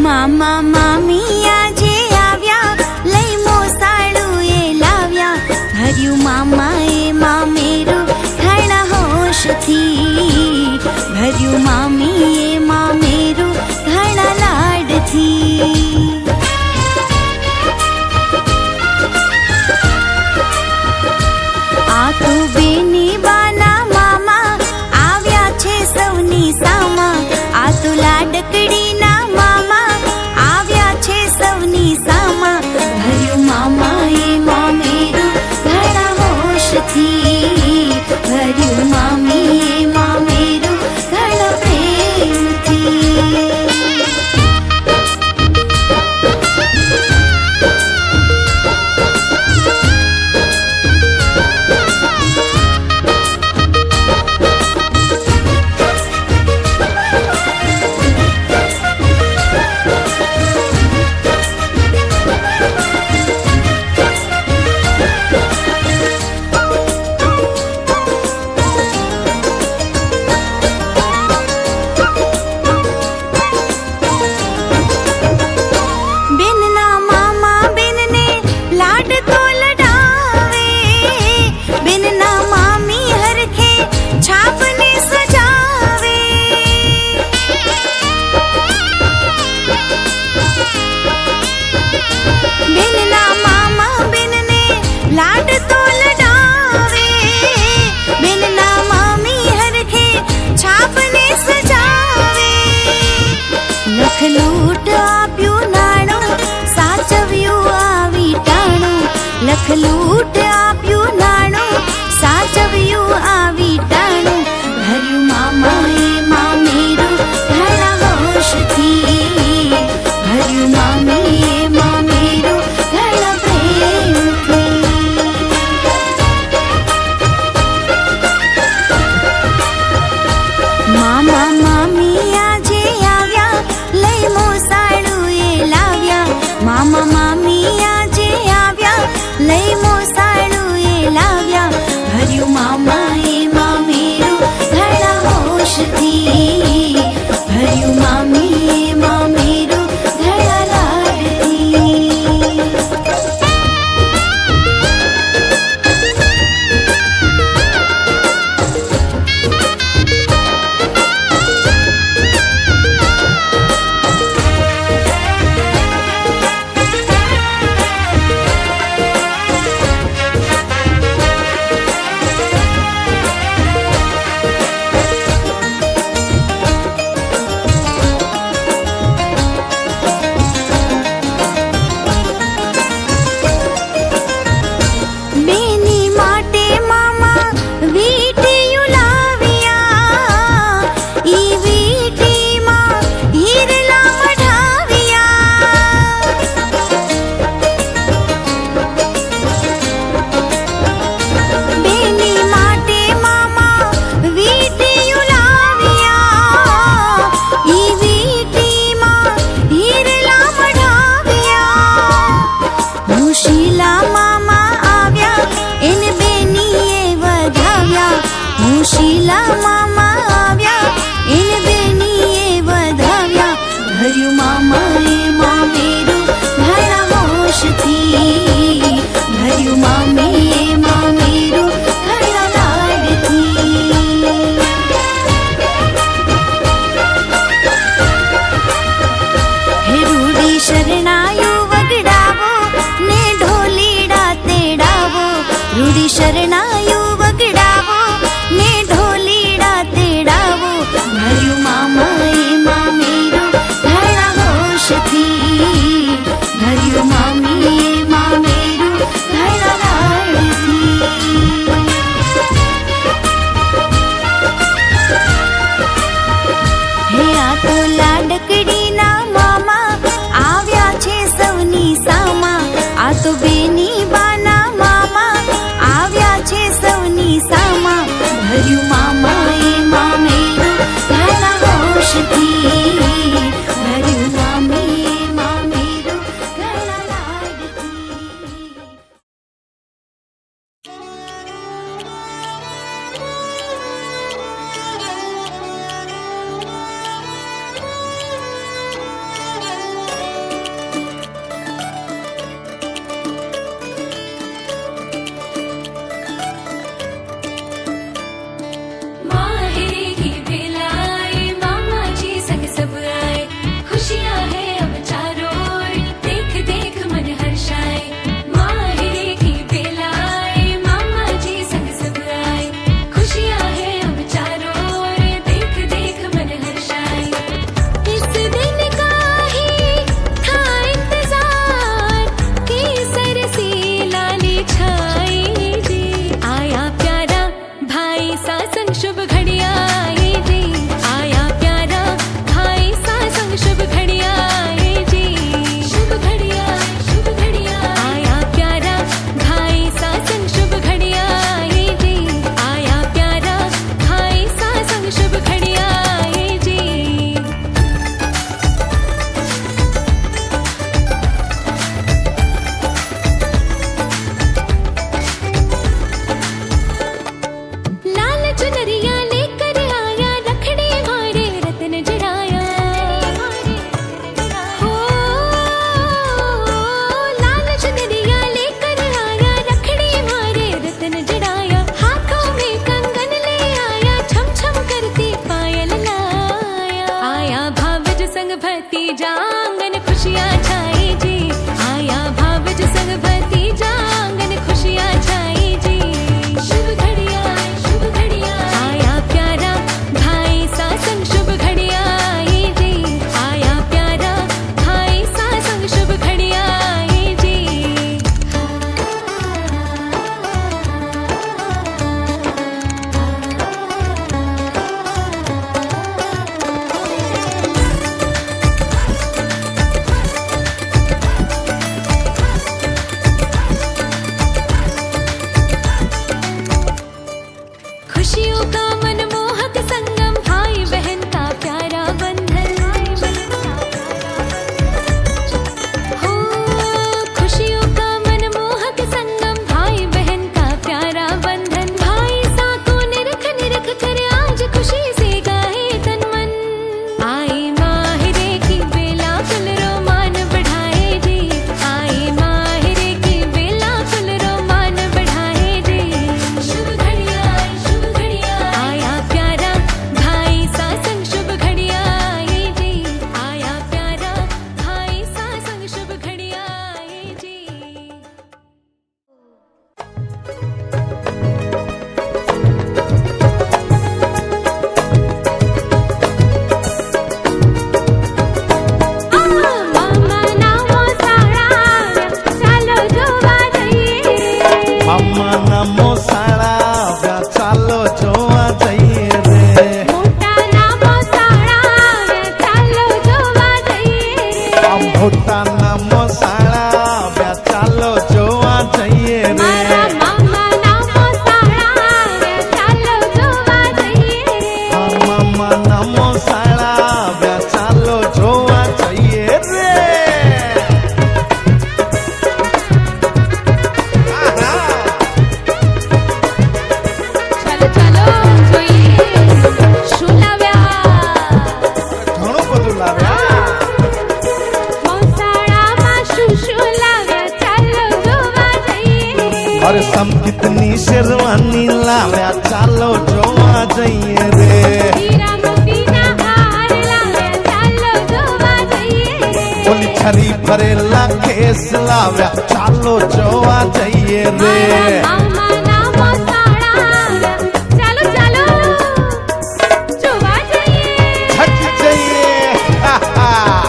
મામા મામી આજે આવ્યા, લઈ મોસાળું એ લાવ્યા. ભર્યું મામાએ મામેરું ઘણા હોશથી, ભર્યું મામીએ મામેરું ઘણા લાડથી. આ તો બેની બાના મામા આવ્યા છે સૌની સામા. આ તો લાડકડીના મામા આવ્યા છે સૌની સામા. ભર્યું મામાએ મામેરું ઘણા હોશથી, ભર્યું મામીએ મામેરું ઘણા પ્રેમથી. લખલૂટ આપ્યું નાણું, સાચવ્યું આવી ટાણું. લખલૂટ આપ્યું નાણું, સાચવ્યું આવી ટાણું. ભર્યું મામાએ મામેરું ઘણા હોશથી, ભર્યું મામીએ મામેરું ઘણા પ્રેમથી. મામા મામી આજે આવ્યા, લઈ મોસાળું એ લાવ્યા. મામા મામી આજે આવ્યા, લઈ મોસાળું એ લાવ્યા. ભર્યું મામાએ મામેરું ઘણા હોશથી, ભર્યું મામીએ મામેરું ઘણા લાડથી. संग भतीजा आंगन खुशियाँ छाई जी, आया भावज संग भतीजा आंगन खुशियाँ छाई जी। शुभ घड़िया आया प्यारा भाई सा संग शुभ घड़िया आई जी, आया प्यारा भाई सा संग शुभ घड़िया आई जी। खुशियों का मनमोहक संगम, भाई बहन का प्यारा बंधन हो। खुशियों का मनमोहक संगम, भाई बहन का प्यारा बंधन। भाई सा को निरख निरख कर आज खुशी से गाए तन मन। आई माहिरे की बेला कुल रोमान बढ़ाए जी, आई माहिरे की बेला कुल रोमान बढ़ाए जी। शुभ घड़िया आया प्यारा भाई सा संग शुभ घड़िया आई जी, आया प्यारा भाई सा संग शुभ घड़िया आई जी। મામા નામો સાળા ચાલો જોવા જઈએ રે। મામા નામો શાળા આવ્યા ચાલો જોવા જઈએ રે। મોટા નામો સાળા ચાલો જોવા જઈએ રે। આ મોટા નામો શાળા આવ્યા ચાલો જોવા જઈએ મારા રે। મામા નામો સાળા ચાલો જોવા જઈએ રે। આ મામા નામો શાળા આવ્યા ચાલો જોવા જઈએ રે। આહા! ચાલો ચાલો જોઈએ શું લાવ્યા। ઘણું બધું લાવ્યા। મોસાળામાં શું લાવ્યા ચાલો જોવા જઈએ રે। અરે સંગીતની શેરવાની લાવ્યા ચાલો જોવા જઈએ રે। હીરા મોતીના હાર લાવ્યા ચાલો જોવા જઈએ રે। ઓલી છરી ભરેલા કેસ લાવ્યા ચાલો જોવા જઈએ મારા રે। મામાના મોસાળા ચાલો ચાલો જોવા જઈએ। છટ જઈએ હા, હા।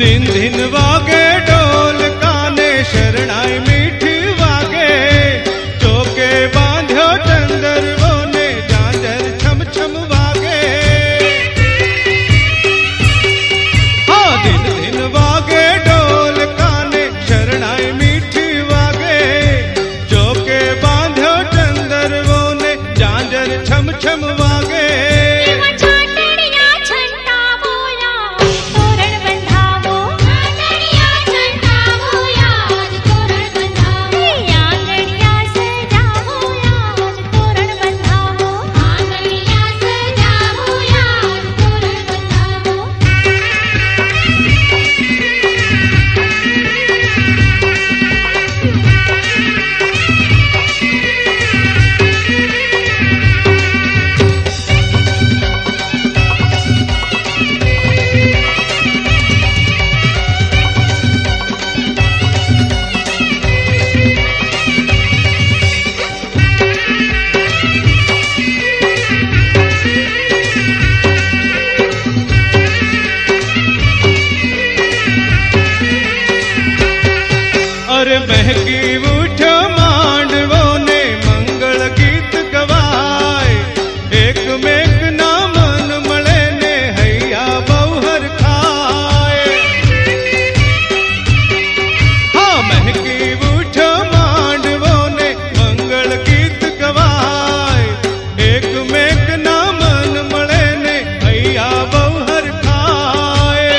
ધીન ધીન વાગે ઢોલ કાને શરણાઈ મીઠી વાગે ચોકે બાંધ્યો ચંદરવો ને ઝાંઝર છમ છમ વાગે હા ધીન ધીન વાગે ઢોલ કાને શરણાઈ મીઠી વાગે ચોકે બાંધ્યો ચંદરવો ને ઝાંઝર છમ છમ વાગે अरे महकी उठो मांडवो ने मंगल गीत गवाय एक मेक ना मन मळे ने हैया बहुहर खाय हाँ महकी उठो मांडवो ने मंगल गीत गवाय एक मेक ना मन मळे ने हैया बहुहर खाय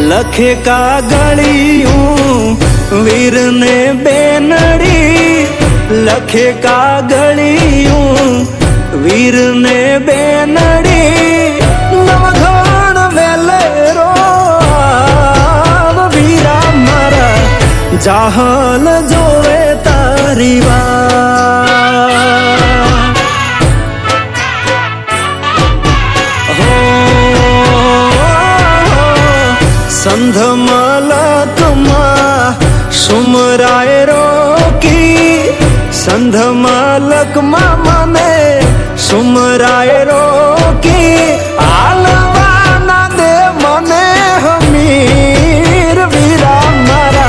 लखे का गलियों वीर ने बेनड़ी लखे का गलियों वीर ने बेनड़ी नवघण वेलेरो वीरा मारा जाहल जोवे तारी संध मलकमा सुमराय रोकी संध मलकमा मने सुमराय रोकी आलवाना दे मने हमीर वीरा मारा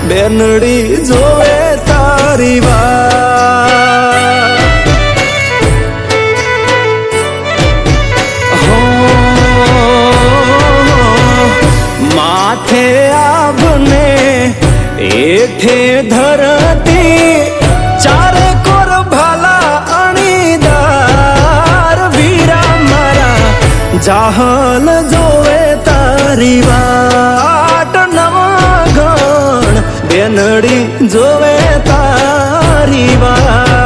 बेनड़ी जोवे तारी माथे आभने एठे धरती चारे कोर भला अणीदार वीरा मारा जाहल जोवे तारी वाट नवघण बेनड़ी जोवे तारी वाट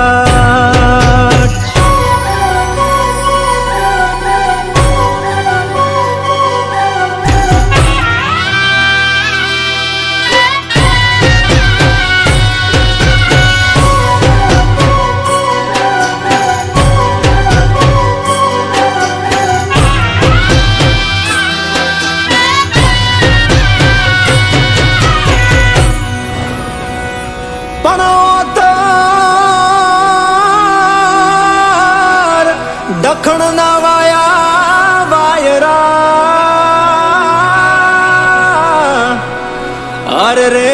दखण ना वाया वायरा अरे रे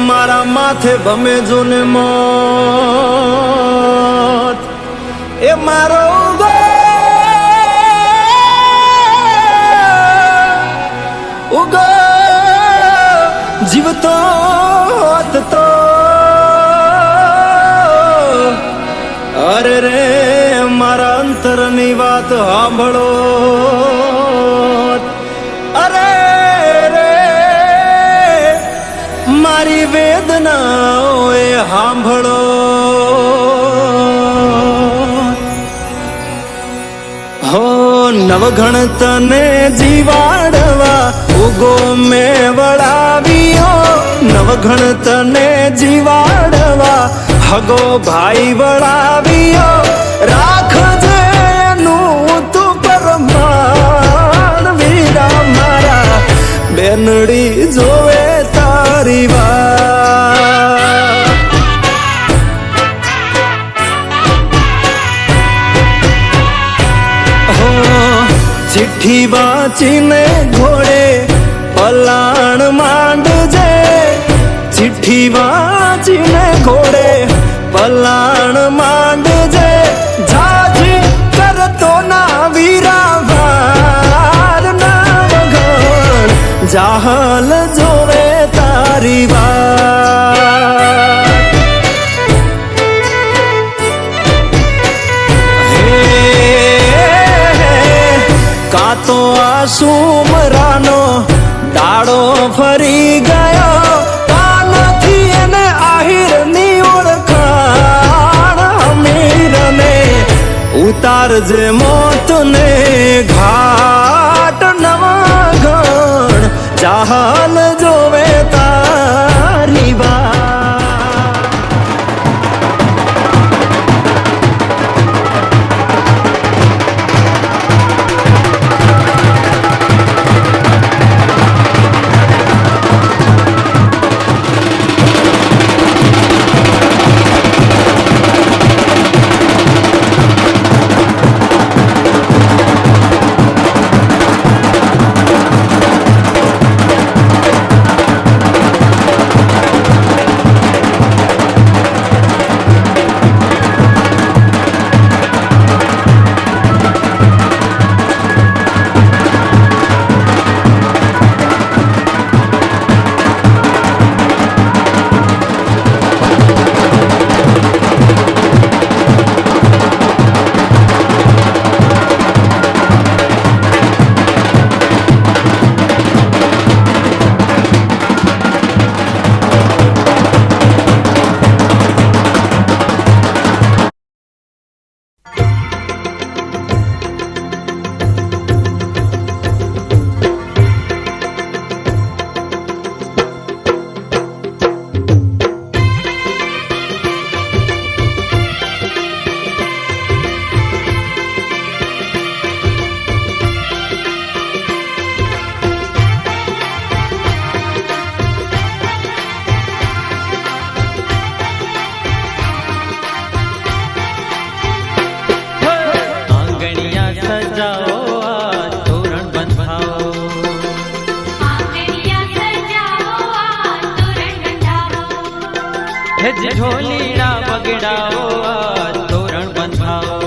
मारा माथे भमे जुने मौत ए मारो गो જીવતો હોત તો અરે રે મારા અંતરની વાત સાંભળો અરે રે મારી વેદનાઓ એ સાંભળો હો નવઘણ તને જીવાડવા ઉગો મેં વળાવ્યો નવઘણ તને જીવાડવા હગો ભાઈ વળાવ્યો રાખજે એનું તું પરમાણ વીરા મારા બેનડી જોવે તારી વાત ચિઠ્ઠી વાંચીને ઘોડે પલાણ માંડજે ચિઠ્ઠી વાંચીને ઘોડે પલાણ માંડજે ઝાઝી કરતો ના વીરા વાર ના વગર જાહલ જોવે તારી વાત કાતો આસુમરાનો દાડો ફરી ગયો કાનથી એને આહિરની ઓળખાણ અમીરને ઉતારજે મોતને ઘાટ નવાગણ ચાહલ જોવે તારી વાત ઢોલીડા બગડાઓ તોરણ બંધાઓ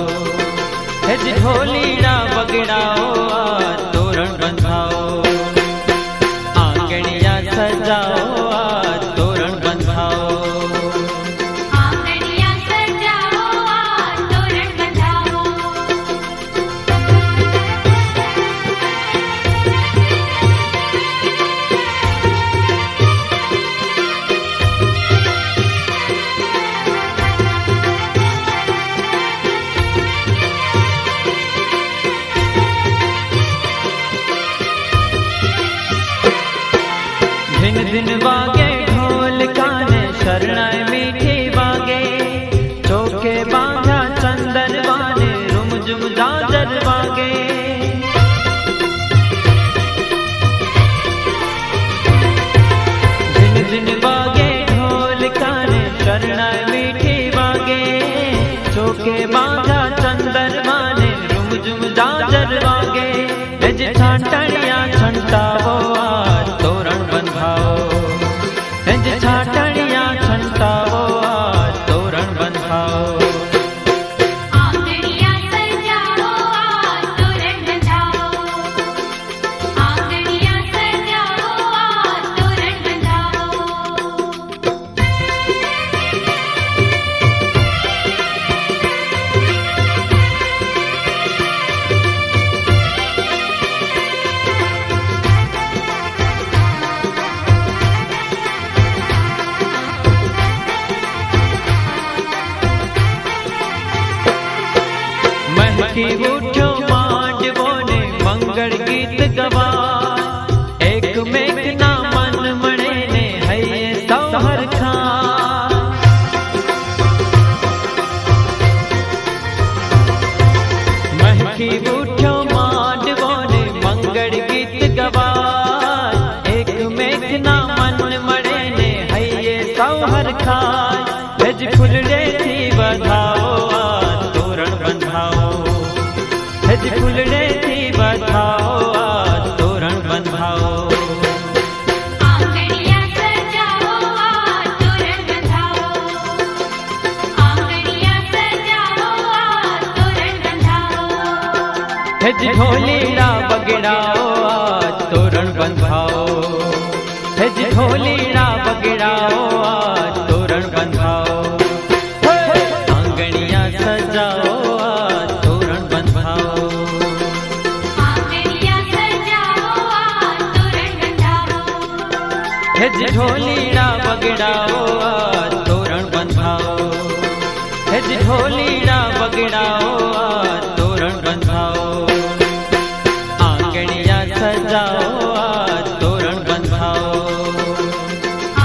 હેજ ઢોલીડા બગડાઓ તોરણ બંધાઓ આંગણિયા સજાઓ તોરણ બંધાઓ આંગણિયા સજાઓ તોરણ બંધાવો दिन वागे ढोल काने शरणाई मीठी वागे चौके बांधा चंदन वाने रुम जुम जाजर वागे दिन दिन वागे ढोल काने शरणाई मीठी वागे चौके बांधा चंदन वाने रुम जुम जाजर वागे एज छाटणिया छंटावो तोरण बंधाओ छाटणिया छंटाओ तोरण बंधाओ आंगणिया सजाओ तोरण बंधाओ आंगणिया सजाओ तोरण बंधाओ महकी उठ्यो मांडवो ने मंगल गीत गवा एक मेघ ना मन मणे ने हये सौ हरखा महकी उठ्यो मांडवो ने मंगल गीत गवा एक मेघ ना मन मणे ने हये सौ हरखा भेज फुलड़े थी बधाओ आज तोरण बंधाओ भेज फुलड़े थी बधाओ आज तोरण बंधाओ आंगनिया सजाओ आज तोरण बंधाओ आंगनिया सजाओ आज तोरण बंधाओ भेज ढोलीड़ा बगड़ाओ आज तोरण बंधाओ भेज ढोलीड़ा बगड़ाओ आज तोरण बंधाओ आंगनिया सजाओ आज तोरण बंधाओ आंगनिया सजाओ आज तोरण बंधाओ भेज ढोलीड़ा बगड़ाओ आज तोरण बंधाओ भेज ढोलीड़ा बगड़ाओ आज तोरण बंधाओ आंगनिया सजाओ आज तोरण बंधाओ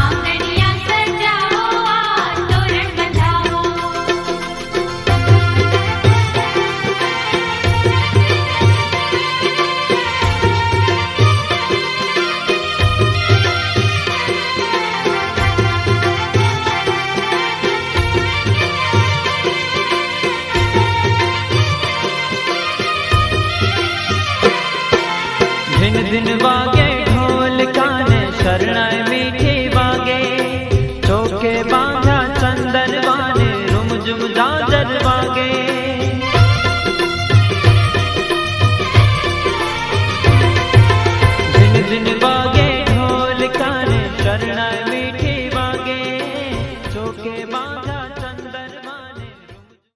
आंगनिया सजाओ आज तोरण बंधाओ दिन दिन वागे ढोल काने शरणाई मीठी वागे चौके बांधा चंदन वाने रुम जुम जाजर वागे दिन दिन वागे ढोल काने शरणाई मीठी वागे चौके